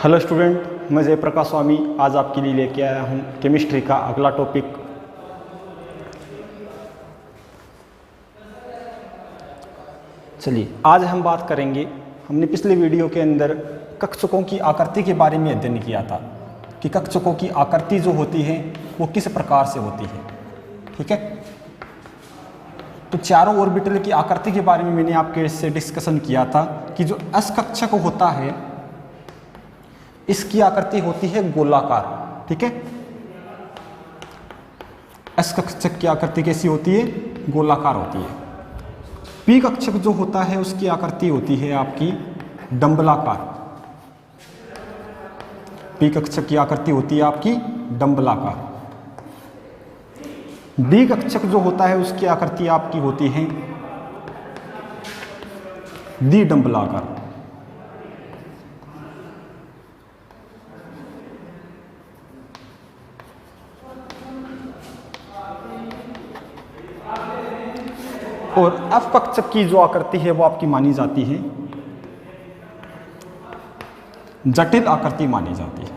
Hello student, मैं जयप्रकाश स्वामी आज आपके लिए लेके आया हूँ केमिस्ट्री का अगला टॉपिक। चलिए आज हम बात करेंगे। हमने पिछले वीडियो के अंदर कक्षकों की आकृति के बारे में अध्ययन किया था कि कक्षकों की आकृति जो होती है वो किस प्रकार से होती है। ठीक है, तो चारों ऑर्बिटल की आकृति के बारे में मैंने आपके से डिस्कशन किया था कि जो एस कक्षक होता है इसकी आकृति होती है गोलाकार। ठीक है, एस कक्षक की आकृति कैसी होती है? गोलाकार होती है। पी कक्षक जो होता है उसकी आकृति होती है आपकी डंबलाकार। पी कक्षक की आकृति होती है आपकी डंबलाकार। डी कक्षक जो होता है उसकी आकृति आपकी होती है द्विडंबलाकार। और एफ कक्षक की जो आकृति है वो आपकी मानी जाती है जटिल आकृति मानी जाती है।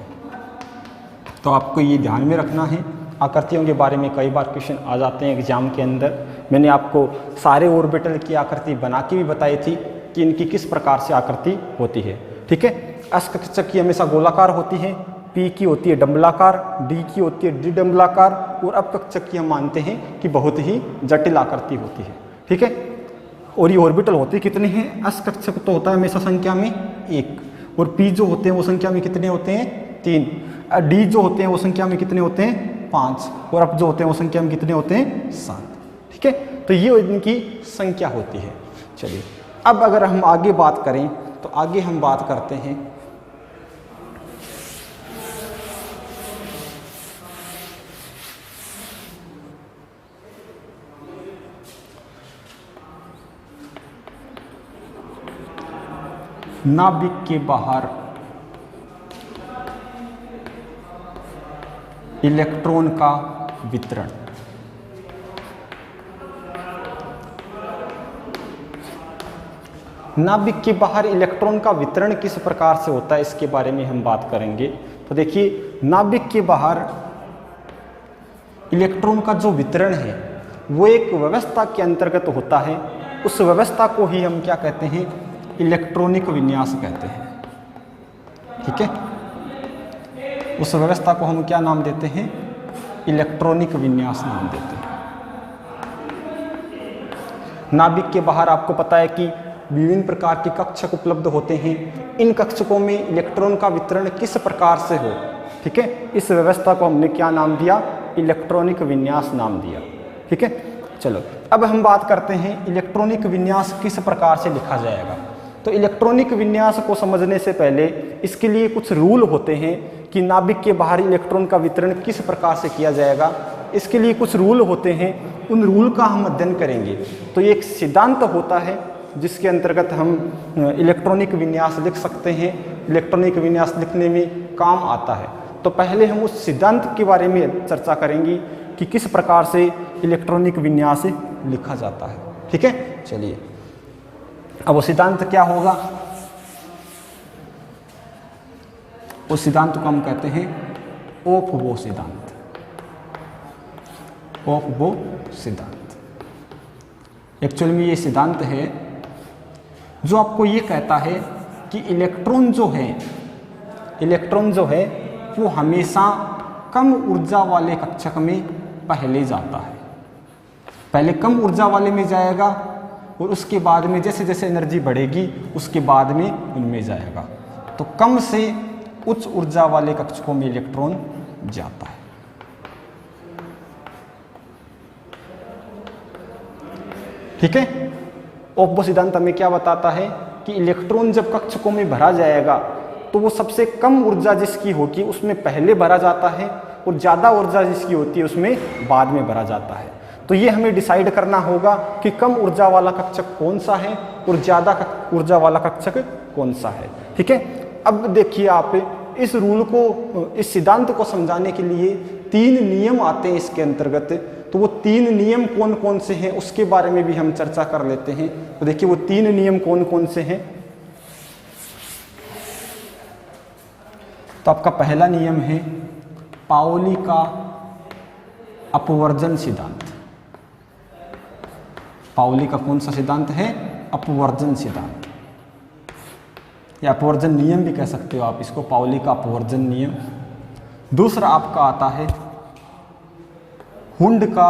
तो आपको ये ध्यान में रखना है। आकृतियों के बारे में कई बार क्वेश्चन आ जाते हैं एग्जाम के अंदर। मैंने आपको सारे ऑर्बिटल की आकृति बना के भी बताई थी कि इनकी किस प्रकार से आकृति होती है। ठीक है, एस कक्षक की हमेशा गोलाकार होती है, पी की होती है डंबलाकार, डी की होती है द्विडंबलाकार और एफ कक्षक की हम मानते हैं कि बहुत ही जटिल आकृति होती है। ठीक है, और ये ऑर्बिटल होते कितने हैं? एस कक्षक तो होता है हमेशा संख्या में 1 और पी जो होते हैं वो संख्या में कितने होते हैं? 3। डी जो होते हैं वो संख्या में कितने होते हैं? 5 और एफ जो होते हैं वो संख्या में कितने होते हैं? 7। ठीक है, तो ये इनकी संख्या होती है। चलिए अब अगर हम आगे बात करें तो आगे हम बात करते हैं नाभिक के बाहर इलेक्ट्रॉन का वितरण। नाभिक के बाहर इलेक्ट्रॉन का वितरण किस प्रकार से होता है इसके बारे में हम बात करेंगे। तो देखिए, नाभिक के बाहर इलेक्ट्रॉन का जो वितरण है वो एक व्यवस्था के अंतर्गत होता है। उस व्यवस्था को ही हम क्या कहते हैं? इलेक्ट्रॉनिक विन्यास कहते हैं। ठीक है, उस व्यवस्था को हम क्या नाम देते हैं? इलेक्ट्रॉनिक विन्यास नाम देते हैं। नाभिक के बाहर आपको पता है कि विभिन्न प्रकार के कक्षक उपलब्ध होते हैं। इन कक्षकों में इलेक्ट्रॉन का वितरण किस प्रकार से हो, ठीक है, इस व्यवस्था को हमने क्या नाम दिया? इलेक्ट्रॉनिक विन्यास नाम दिया। ठीक है, चलो अब हम बात करते हैं इलेक्ट्रॉनिक विन्यास किस प्रकार से लिखा जाएगा। तो इलेक्ट्रॉनिक विन्यास को समझने से पहले इसके लिए कुछ रूल होते हैं कि नाभिक के बाहर इलेक्ट्रॉन का वितरण किस प्रकार से किया जाएगा। इसके लिए कुछ रूल होते हैं, उन रूल का हम अध्ययन करेंगे। तो ये एक सिद्धांत होता है जिसके अंतर्गत हम इलेक्ट्रॉनिक विन्यास लिख सकते हैं। इलेक्ट्रॉनिक विन्यास लिखने में काम आता है। तो पहले हम उस सिद्धांत के बारे में चर्चा करेंगे कि किस प्रकार से इलेक्ट्रॉनिक विन्यास लिखा जाता है। ठीक है, चलिए अब वो सिद्धांत क्या होगा? उस सिद्धांत को हम कहते हैं ओफ-बो सिद्धांत। ओफ-बो सिद्धांत एक्चुअली में ये सिद्धांत है जो आपको ये कहता है कि इलेक्ट्रॉन जो है वो हमेशा कम ऊर्जा वाले कक्षक में पहले जाता है। पहले कम ऊर्जा वाले में जाएगा और उसके बाद में जैसे जैसे एनर्जी बढ़ेगी उसके बाद में उनमें जाएगा। तो कम से उच्च ऊर्जा वाले कक्षकों में इलेक्ट्रॉन जाता है। ठीक है, ओफ-बो सिद्धांत हमें क्या बताता है कि इलेक्ट्रॉन जब कक्षकों में भरा जाएगा तो वो सबसे कम ऊर्जा जिसकी होगी उसमें पहले भरा जाता है और ज़्यादा ऊर्जा जिसकी होती है उसमें बाद में भरा जाता है। तो ये हमें डिसाइड करना होगा कि कम ऊर्जा वाला कक्षक कौन सा है और ज़्यादा ऊर्जा वाला कक्षक कौन सा है। ठीक है, अब देखिए आप इस रूल को, इस सिद्धांत को समझाने के लिए 3 नियम आते हैं इसके अंतर्गत। तो वो 3 नियम कौन कौन से हैं उसके बारे में भी हम चर्चा कर लेते हैं। तो देखिए वो 3 नियम कौन कौन से हैं। तो आपका पहला नियम है पाउली का अपवर्जन सिद्धांत। पाउली का कौन सा सिद्धांत है? अपवर्जन सिद्धांत, या अपवर्जन नियम भी कह सकते हो आप इसको, पाउली का अपवर्जन नियम। दूसरा आपका आता है हुंड का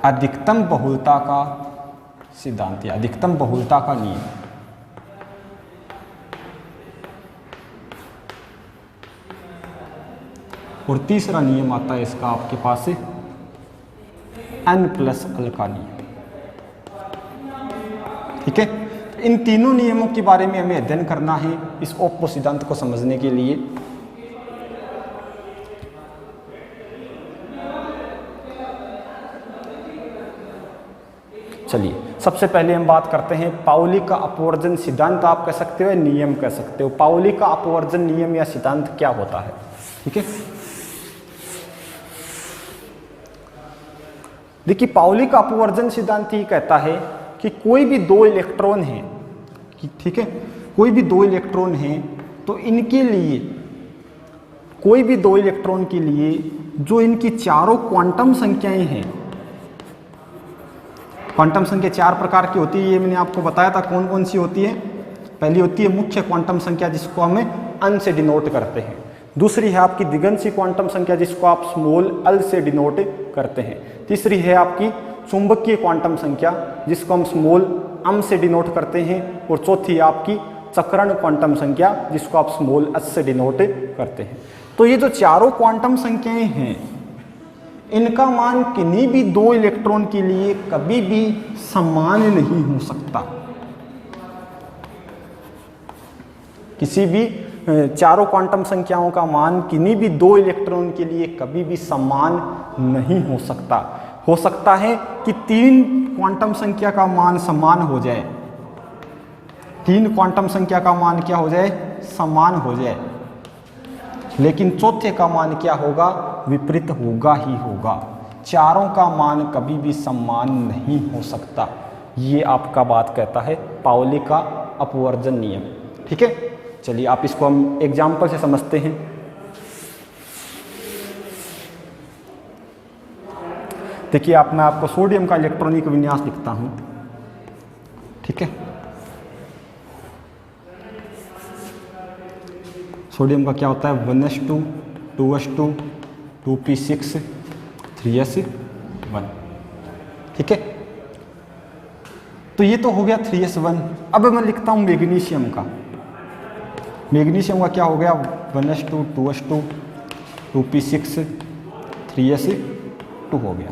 अधिकतम बहुलता का सिद्धांत या अधिकतम बहुलता का नियम। और तीसरा नियम आता है इसका आपके पास से N+L का नियम। ठीक है, इन तीनों नियमों के बारे में हमें अध्ययन करना है इस ओप्पो सिद्धांत को समझने के लिए। चलिए, सबसे पहले हम बात करते हैं पाउली का अपवर्जन सिद्धांत आप कह सकते हो, नियम कह सकते हो। पाउली का अपवर्जन नियम या सिद्धांत क्या होता है? ठीक है, देखिए पाउली का अपवर्जन सिद्धांत ये कहता है कि कोई भी दो इलेक्ट्रॉन हैं, ठीक है, कोई भी दो इलेक्ट्रॉन हैं तो इनके लिए, कोई भी दो इलेक्ट्रॉन के लिए जो इनकी चारों क्वांटम संख्याएं हैं, क्वांटम संख्या 4 प्रकार की होती है, ये मैंने आपको बताया था कौन कौन सी होती है। पहली होती है मुख्य क्वांटम संख्या जिसको हमें अन से डिनोट करते हैं। दूसरी है आपकी दिगंशी क्वांटम संख्या जिसको आप स्मॉल l से डिनोट करते हैं। तीसरी है आपकी चुंबकीय क्वांटम संख्या जिसको हम स्मॉल m से डिनोट करते हैं। और चौथी है आपकी चक्रण क्वांटम संख्या जिसको आप स्मॉल h से डिनोट करते हैं। तो ये जो चारों क्वांटम संख्याएं हैं इनका मान किन्हीं भी दो इलेक्ट्रॉन के लिए कभी भी समान नहीं हो सकता। किसी भी चारों क्वांटम संख्याओं का मान किन्हीं भी दो इलेक्ट्रॉन के लिए कभी भी समान नहीं हो सकता। हो सकता है कि 3 क्वांटम संख्या का मान समान हो जाए, 3 क्वांटम संख्या का मान क्या हो जाए? समान हो जाए, लेकिन चौथे का मान क्या होगा? विपरीत होगा ही होगा। चारों का मान कभी भी समान नहीं हो सकता। ये आपका बात कहता है पाउली का अपवर्जन नियम। ठीक है, चलिए आप इसको हम एग्जाम्पल से समझते हैं। देखिए मैं आपको सोडियम का इलेक्ट्रॉनिक विन्यास लिखता हूं। ठीक है, सोडियम का क्या होता है? 1s2 2s2 2p6 3s1। ठीक है, तो ये तो हो गया 3s1। अब मैं लिखता हूं मैग्नीशियम का। मैग्नीशियम का क्या हो गया? 1s2 2s2 2p6 3s2 हो गया।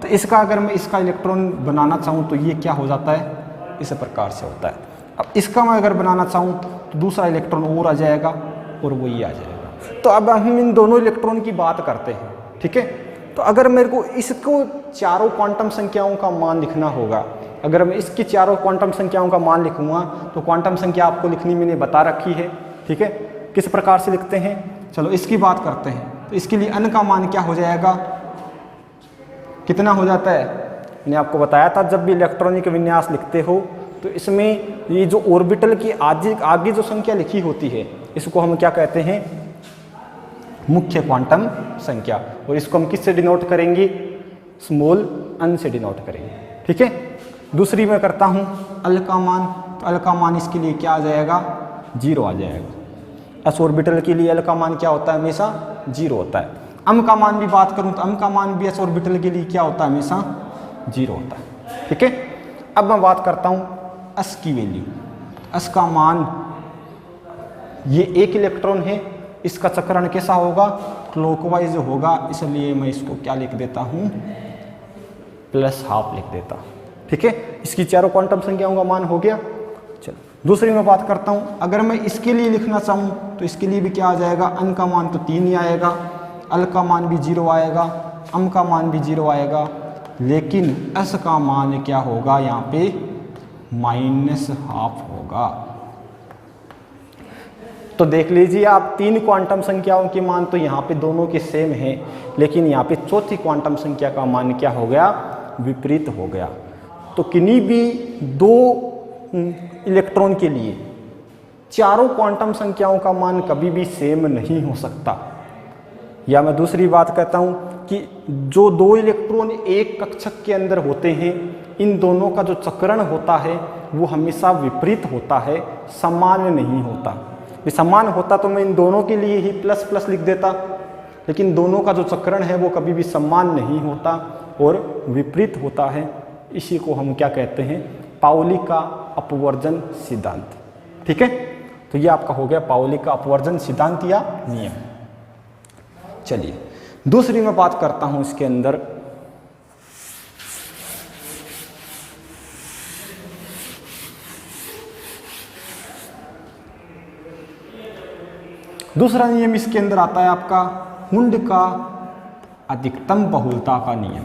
तो इसका अगर मैं इसका इलेक्ट्रॉन बनाना चाहूँ तो ये क्या हो जाता है? इस प्रकार से होता है। अब इसका मैं अगर बनाना चाहूँ तो दूसरा इलेक्ट्रॉन और आ जाएगा और वो ये आ जाएगा। तो अब हम इन दोनों इलेक्ट्रॉन की बात करते हैं। ठीक है, तो अगर मेरे को इसको चारों क्वांटम संख्याओं का मान लिखना होगा, अगर मैं इसकी चारों क्वांटम संख्याओं का मान लिखूंगा तो क्वांटम संख्या आपको लिखनी मैंने बता रखी है। ठीक है, किस प्रकार से लिखते हैं? चलो इसकी बात करते हैं। तो इसके लिए n का मान क्या हो जाएगा? कितना हो जाता है? मैंने आपको बताया था जब भी इलेक्ट्रॉनिक विन्यास लिखते हो तो इसमें ये जो ऑर्बिटल की आगे जो संख्या लिखी होती है इसको हम क्या कहते हैं? मुख्य क्वांटम संख्या। और इसको हम किससे डिनोट करेंगे? स्मॉल n से डिनोट करेंगे। ठीक है, दूसरी मैं करता हूँ l का मान। तो l का मान इसके लिए क्या आ जाएगा? 0 आ जाएगा। s ऑर्बिटल के लिए l का मान क्या होता है? हमेशा 0 होता है। m का मान भी बात करूँ तो m का मान भी s ऑर्बिटल के लिए क्या होता है? हमेशा 0 होता है। ठीक है, अब मैं बात करता हूँ s की वैल्यू। s का मान, ये एक इलेक्ट्रॉन है, इसका चक्रण कैसा होगा? क्लॉकवाइज होगा, इसलिए मैं इसको क्या लिख देता हूँ? +½ लिख देता हूँ। ठीक है, इसकी चारों क्वांटम संख्याओं का मान हो गया। चलो दूसरी मैं बात करता हूँ। अगर मैं इसके लिए लिखना चाहूँ तो इसके लिए भी क्या आ जाएगा? n का मान तो 3 ही आएगा, l का मान भी 0 आएगा, m का मान भी 0 आएगा, लेकिन s का मान क्या होगा? यहाँ पे -½ होगा। तो देख लीजिए आप, 3 क्वांटम संख्याओं के मान तो यहाँ पे दोनों के सेम हैं, लेकिन यहाँ पे चौथी क्वांटम संख्या का मान क्या हो गया? विपरीत हो गया। तो किन्हीं भी दो इलेक्ट्रॉन के लिए चारों क्वांटम संख्याओं का मान कभी भी सेम नहीं हो सकता। या मैं दूसरी बात कहता हूं कि जो दो इलेक्ट्रॉन एक कक्षक के अंदर होते हैं, इन दोनों का जो चक्रण होता है वो हमेशा विपरीत होता है, समान नहीं होता। ये समान होता तो मैं इन दोनों के लिए ही प्लस प्लस लिख देता, लेकिन दोनों का जो चक्रण है वो कभी भी समान नहीं होता और विपरीत होता है। इसी को हम क्या कहते हैं, पाउली का अपवर्जन सिद्धांत। ठीक है, तो ये आपका हो गया पाउली का अपवर्जन सिद्धांत या नियम। चलिए दूसरी मैं बात करता हूं इसके अंदर, दूसरा नियम इसके अंदर आता है आपका हुंड का अधिकतम बहुलता का नियम।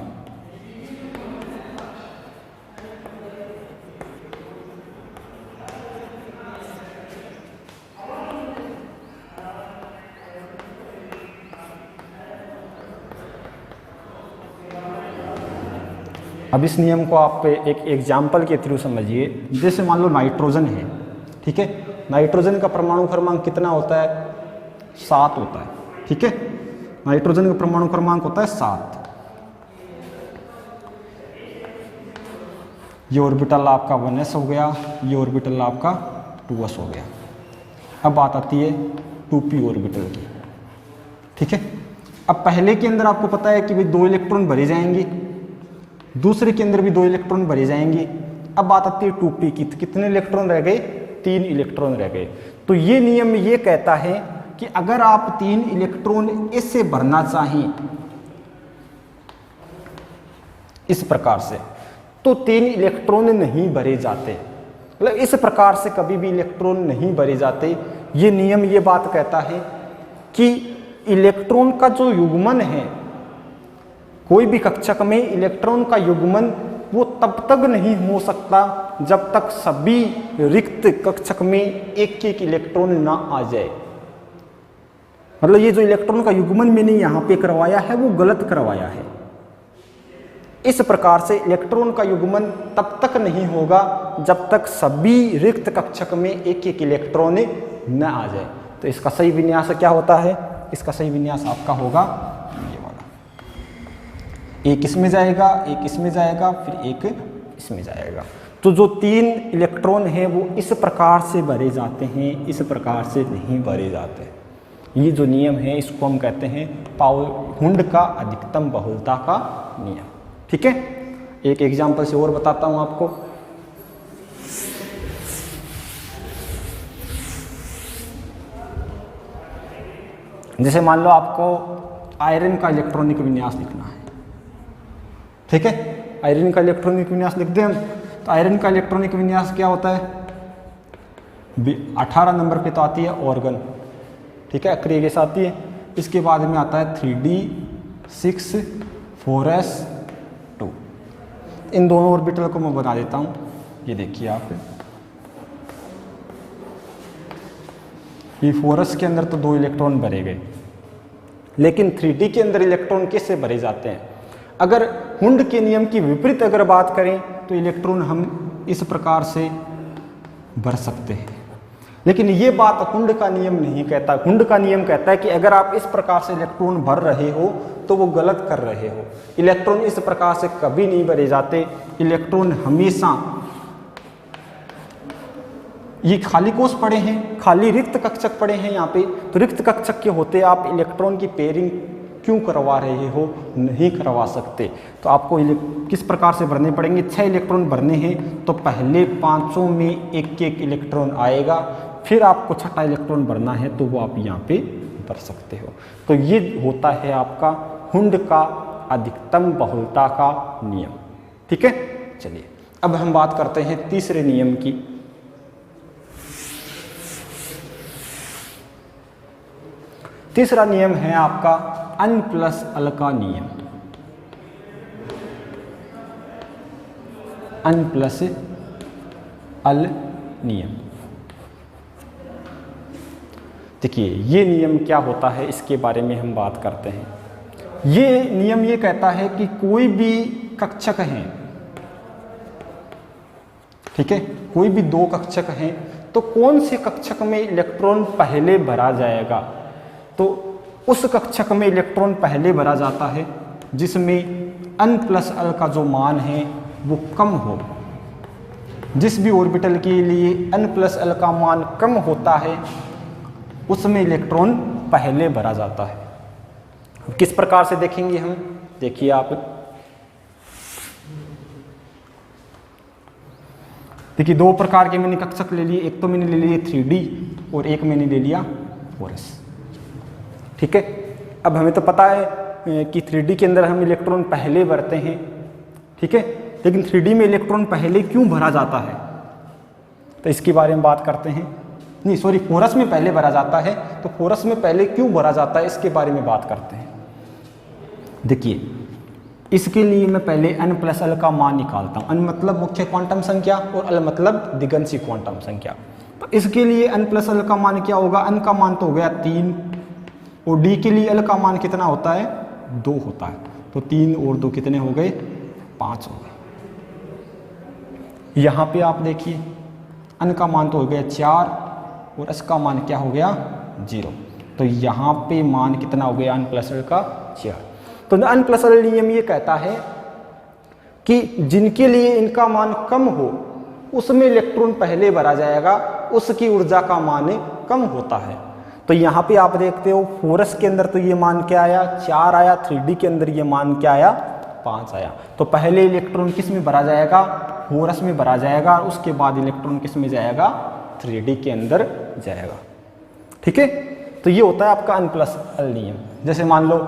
अब इस नियम को आप एक एग्जाम्पल के थ्रू समझिए। जैसे मान लो नाइट्रोजन है, ठीक है, नाइट्रोजन का परमाणु क्रमांक कितना होता है, 7 होता है। ठीक है, नाइट्रोजन का परमाणु क्रमांक होता है 7। ये ऑर्बिटल आपका 1s हो गया, ये ऑर्बिटल आपका 2s हो गया। अब बात आती है 2p ऑर्बिटल की। ठीक है, अब पहले के अंदर आपको पता है कि भाई 2 इलेक्ट्रॉन भरे जाएंगे, दूसरे के अंदर भी 2 इलेक्ट्रॉन भरे जाएंगे। अब बात आती है 2p की, तो कितने इलेक्ट्रॉन रह गए, 3 इलेक्ट्रॉन रह गए। तो ये नियम ये कहता है कि अगर आप 3 इलेक्ट्रॉन इससे भरना चाहें इस प्रकार से, तो 3 इलेक्ट्रॉन नहीं भरे जाते, मतलब इस प्रकार से कभी भी इलेक्ट्रॉन नहीं भरे जाते। ये नियम ये बात कहता है कि इलेक्ट्रॉन का जो युग्मन है, कोई भी कक्षक में इलेक्ट्रॉन का युग्मन वो तब तक नहीं हो सकता जब तक सभी रिक्त कक्षक में एक एक इलेक्ट्रॉन ना आ जाए। मतलब ये जो इलेक्ट्रॉन का युग्मन मैंने यहाँ पे करवाया है वो गलत करवाया है। इस प्रकार से इलेक्ट्रॉन का युग्मन तब तक नहीं होगा जब तक सभी रिक्त कक्षक में एक एक इलेक्ट्रॉन न आ जाए। तो इसका सही विन्यास क्या होता है, इसका सही विन्यास आपका होगा ये वाला, एक इसमें जाएगा, एक इसमें जाएगा, फिर एक इसमें जाएगा। तो जो 3 इलेक्ट्रॉन हैं वो इस प्रकार से भरे जाते हैं, इस प्रकार से नहीं भरे जाते। ये जो नियम है इसको हम कहते हैं हुंड का अधिकतम बहुलता का नियम। ठीक है, एक एग्जांपल से और बताता हूं आपको। जैसे मान लो आपको आयरन का इलेक्ट्रॉनिक विन्यास लिखना है। ठीक है, आयरन का इलेक्ट्रॉनिक विन्यास लिख दें हम, तो आयरन का इलेक्ट्रॉनिक विन्यास क्या होता है, 18 नंबर पे तो आती है ऑर्गन। ठीक है, अक्रिय गैस आती है। इसके बाद में आता है 3d6 4s2। इन दोनों ऑर्बिटल को मैं बना देता हूँ। ये देखिए आप, ये 4s के अंदर तो 2 इलेक्ट्रॉन भरे गए, लेकिन 3d के अंदर इलेक्ट्रॉन कैसे भरे जाते हैं। अगर हुंड के नियम की विपरीत अगर बात करें तो इलेक्ट्रॉन हम इस प्रकार से भर सकते हैं, लेकिन ये बात हुंड का नियम नहीं कहता। हुंड का नियम कहता है कि अगर आप इस प्रकार से इलेक्ट्रॉन भर रहे हो तो वो गलत कर रहे हो। इलेक्ट्रॉन इस प्रकार से कभी नहीं भरे जाते। इलेक्ट्रॉन हमेशा, ये खाली कोष पड़े हैं, खाली रिक्त कक्षक पड़े हैं यहाँ पे, तो रिक्त कक्षक के होते आप इलेक्ट्रॉन की पेयरिंग क्यों करवा रहे हो, नहीं करवा सकते। तो आपको किस प्रकार से भरने पड़ेंगे, 6 इलेक्ट्रॉन भरने हैं, तो पहले 5 में एक एक इलेक्ट्रॉन आएगा, फिर आपको 6ठा इलेक्ट्रॉन भरना है तो वो आप यहाँ पे भर सकते हो। तो ये होता है आपका हुंड का अधिकतम बहुलता का नियम। ठीक है, चलिए अब हम बात करते हैं तीसरे नियम की। तीसरा नियम है आपका N प्लस अल का नियम। N प्लस अल नियम। देखिए ये नियम क्या होता है, इसके बारे में हम बात करते हैं। ये नियम ये कहता है कि कोई भी कक्षक हैं, ठीक है, कोई भी 2 कक्षक हैं, तो कौन से कक्षक में इलेक्ट्रॉन पहले भरा जाएगा? तो उस कक्षक में इलेक्ट्रॉन पहले भरा जाता है जिसमें n+l का जो मान है वो कम हो। जिस भी ऑर्बिटल के लिए n+l का मान कम होता है उसमें इलेक्ट्रॉन पहले भरा जाता है। किस प्रकार से देखेंगे हम? देखिए आप, देखिए दो प्रकार के मैंने कक्षक ले लिए, एक तो मैंने ले लिया 3D और एक मैंने ले लिया 4s। ठीक है, अब हमें तो पता है कि 3D के अंदर हम इलेक्ट्रॉन पहले भरते हैं, ठीक है, लेकिन 3D में इलेक्ट्रॉन पहले क्यों भरा जाता है? तो इसके बारे में बात करते हैं। नहीं सॉरी, 4s में पहले भरा जाता है, तो 4s में पहले क्यों भरा जाता है इसके बारे में बात करते हैं। देखिए, इसके लिए मैं पहले n+l का मान निकालता हूँ। n मतलब मुख्य क्वांटम संख्या और l मतलब दिगंशी क्वांटम संख्या। तो इसके लिए n+l का मान क्या होगा? n का मान तो हो गया 3 और d के लिए l का मान कितना होता है? 2 होता है। तो 3 और 2 कितने हो गए? 5 हो गए। यहाँ पे आप देखिए n का मान तो हो गया 4 और s का मान क्या हो गया? 0। तो यहाँ पे मान कितना हो गया n+l का? 4। तो n+l नियम ये कहता है कि जिनके लिए इनका मान कम हो उसमें इलेक्ट्रॉन पहले भरा जाएगा, उसकी ऊर्जा का मान कम होता है। तो यहाँ पे आप देखते हो 4s के अंदर तो ये मान क्या आया? 4 आया। 3D के अंदर ये मान क्या आया? 5 आया। तो पहले इलेक्ट्रॉन किस में भरा जाएगा? 4s में भरा जाएगा, और उसके बाद इलेक्ट्रॉन किस में जाएगा? 3D के अंदर जाएगा। ठीक है, तो ये होता है आपका n+l नियम। जैसे मान लो,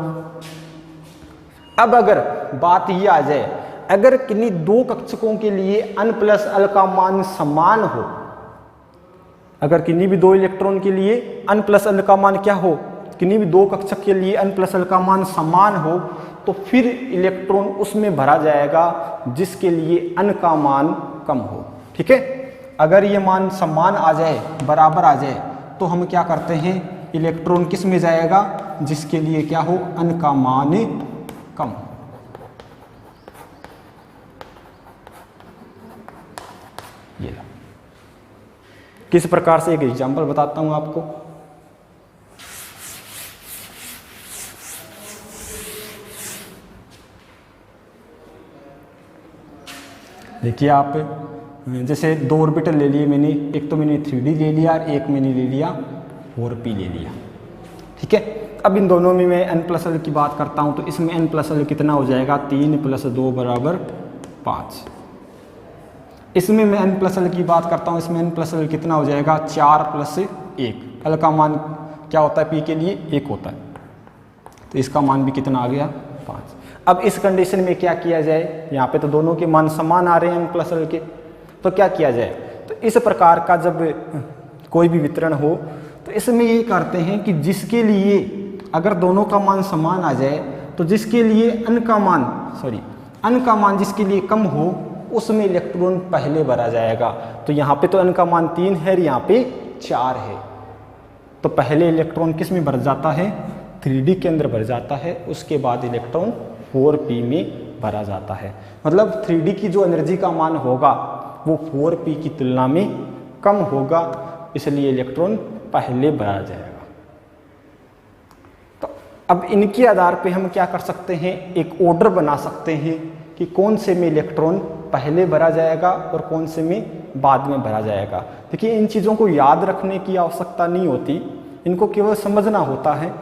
अब अगर बात ये आ जाए, अगर किन्हीं दो कक्षकों के लिए n+l का मान समान हो, अगर किन्हीं भी दो इलेक्ट्रॉन के लिए n+l का मान क्या हो? किन्हीं भी दो कक्षक के लिए n+l का मान समान हो, तो फिर इलेक्ट्रॉन उसमें भरा जाएगा जिसके लिए n का मान कम हो। ठीक है, अगर ये मान समान आ जाए, बराबर आ जाए, तो हम क्या करते हैं? इलेक्ट्रॉन किस में जाएगा? जिसके लिए क्या हो? n का मान कम। ये लो, किस प्रकार से एक एग्जांपल बताता हूं आपको। देखिए आप, जैसे दो ऑर्बिटल ले लिए मैंने, एक तो मैंने 3D ले लिया और एक मैंने ले लिया 4p ले लिया। ठीक है, अब इन दोनों में मैं n+l की बात करता हूं, तो इसमें n+l कितना हो जाएगा? 3 + 2 = 5। इसमें मैं n+l की बात करता हूं, इसमें n+l कितना हो जाएगा? 4 + 1। l का मान क्या होता है? p के लिए 1 होता है, तो इसका मान भी कितना आ गया? 5। अब इस कंडीशन में क्या किया जाए? यहाँ पे तो दोनों के मान समान आ रहे हैं n+l के, तो क्या किया जाए? तो इस प्रकार का जब कोई भी वितरण हो, तो इसमें ये करते हैं कि जिसके लिए अगर दोनों का मान समान आ जाए, तो जिसके लिए n का मान जिसके लिए कम हो, उसमें इलेक्ट्रॉन पहले भरा जाएगा। तो यहाँ पे तो n का मान 3 है, यहाँ पे 4 है, तो पहले इलेक्ट्रॉन किस में भर जाता है? 3D के अंदर भर जाता है, उसके बाद इलेक्ट्रॉन 4p में भरा जाता है। मतलब 3D की जो एनर्जी का मान होगा वो 4p की तुलना में कम होगा, इसलिए इलेक्ट्रॉन पहले भरा जाएगा। तो अब इनके आधार पे हम क्या कर सकते हैं? एक ऑर्डर बना सकते हैं कि कौन से में इलेक्ट्रॉन पहले भरा जाएगा और कौन से में बाद में भरा जाएगा। देखिए, इन चीज़ों को याद रखने की आवश्यकता नहीं होती, इनको केवल समझना होता है।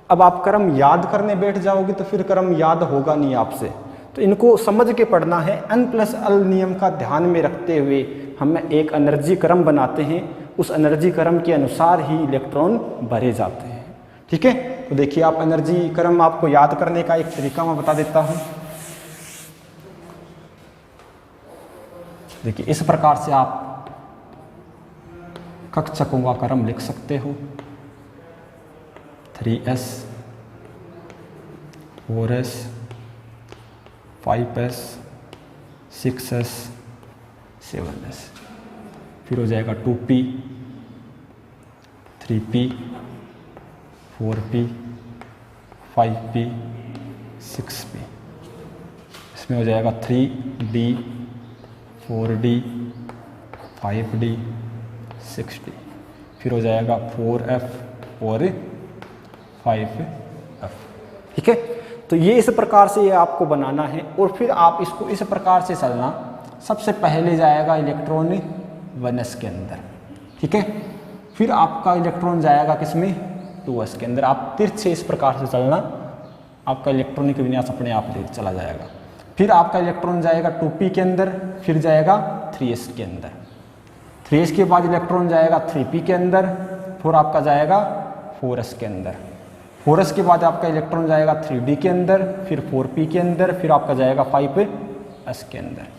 अब आप क्रम याद करने बैठ जाओगे तो फिर क्रम याद होगा नहीं आपसे, तो इनको समझ के पढ़ना है। n+l नियम का ध्यान में रखते हुए हम एक एनर्जी क्रम बनाते हैं, उस एनर्जी क्रम के अनुसार ही इलेक्ट्रॉन भरे जाते हैं। ठीक है, तो देखिए आप, एनर्जी क्रम आपको याद करने का एक तरीका मैं बता देता हूं। देखिए, इस प्रकार से आप कक्षकों का क्रम लिख सकते हो। 3s 4s 5s 6s 7s, फिर हो जाएगा 2p 3p 4p 5p 6p, इसमें हो जाएगा 3d 4d 5d 6d, फिर हो जाएगा 4f और 5f। ठीक है, तो ये इस प्रकार से ये आपको बनाना है और फिर आप इसको इस प्रकार से चलना। सबसे पहले जाएगा इलेक्ट्रॉन 1s के अंदर, ठीक है, फिर आपका इलेक्ट्रॉन जाएगा किसमें 2s के अंदर। आप तिरछे इस प्रकार से चलना, आपका इलेक्ट्रॉनिक विन्यास अपने आप चला जाएगा। फिर आपका इलेक्ट्रॉन जाएगा 2p के अंदर, फिर जाएगा 3s के अंदर, 3s के बाद इलेक्ट्रॉन जाएगा 3p के अंदर, फिर आपका जाएगा 4s के अंदर, 4s के बाद आपका इलेक्ट्रॉन जाएगा 3d के अंदर, फिर 4p के अंदर, फिर आपका जाएगा 5s के अंदर।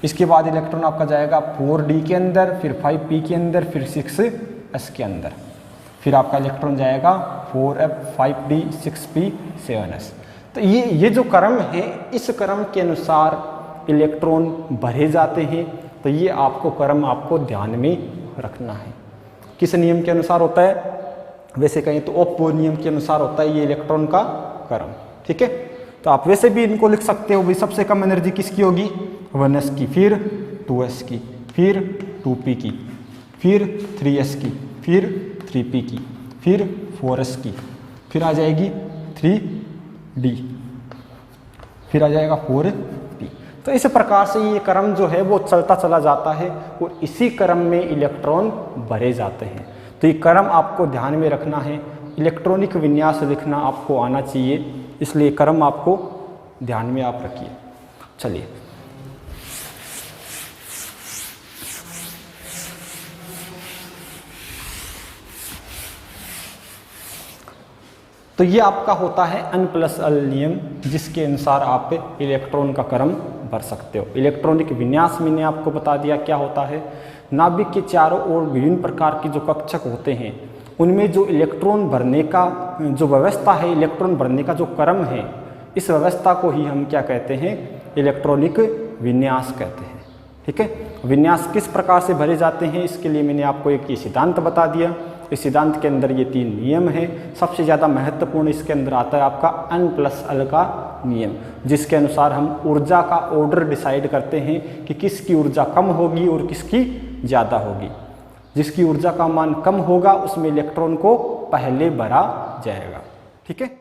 इसके बाद इलेक्ट्रॉन आपका जाएगा 4d के अंदर, फिर 5p के अंदर, फिर 6s के अंदर, फिर आपका इलेक्ट्रॉन जाएगा 4f 5d 6p 7s। तो ये जो क्रम है, इस क्रम के अनुसार इलेक्ट्रॉन भरे जाते हैं। तो ये आपको क्रम आपको ध्यान में रखना है। किस नियम के अनुसार होता है? वैसे कहें तो ओप्पो नियम के अनुसार होता है ये इलेक्ट्रॉन का क्रम। ठीक है, तो आप वैसे भी इनको लिख सकते हो भाई, सबसे कम एनर्जी किसकी होगी 1s की, फिर 2s की, फिर 2p की, फिर 3s की, फिर 3p की, फिर 4s की, फिर आ जाएगी 3d, फिर आ जाएगा 4p। तो इस प्रकार से ये क्रम जो है वो चलता चला जाता है और इसी क्रम में इलेक्ट्रॉन भरे जाते हैं। तो ये क्रम आपको ध्यान में रखना है। इलेक्ट्रॉनिक विन्यास लिखना आपको आना चाहिए, इसलिए क्रम आपको ध्यान में आप रखिए। चलिए, तो ये आपका होता है N+L नियम, जिसके अनुसार आप इलेक्ट्रॉन का क्रम भर सकते हो। इलेक्ट्रॉनिक विन्यास मैंने आपको बता दिया क्या होता है। नाभिक के चारों ओर विभिन्न प्रकार के जो कक्षक होते हैं, उनमें जो इलेक्ट्रॉन भरने का जो व्यवस्था है, इलेक्ट्रॉन भरने का जो क्रम है, इस व्यवस्था को ही हम क्या कहते हैं? इलेक्ट्रॉनिक विन्यास कहते हैं। ठीक है, विन्यास किस प्रकार से भरे जाते हैं, इसके लिए मैंने आपको एक ये सिद्धांत बता दिया। इस सिद्धांत के अंदर ये 3 नियम हैं। सबसे ज़्यादा महत्वपूर्ण इसके अंदर आता है आपका N+L का नियम, जिसके अनुसार हम ऊर्जा का ऑर्डर डिसाइड करते हैं कि किसकी ऊर्जा कम होगी और किसकी ज़्यादा होगी। जिसकी ऊर्जा का मान कम होगा उसमें इलेक्ट्रॉन को पहले भरा जाएगा। ठीक है।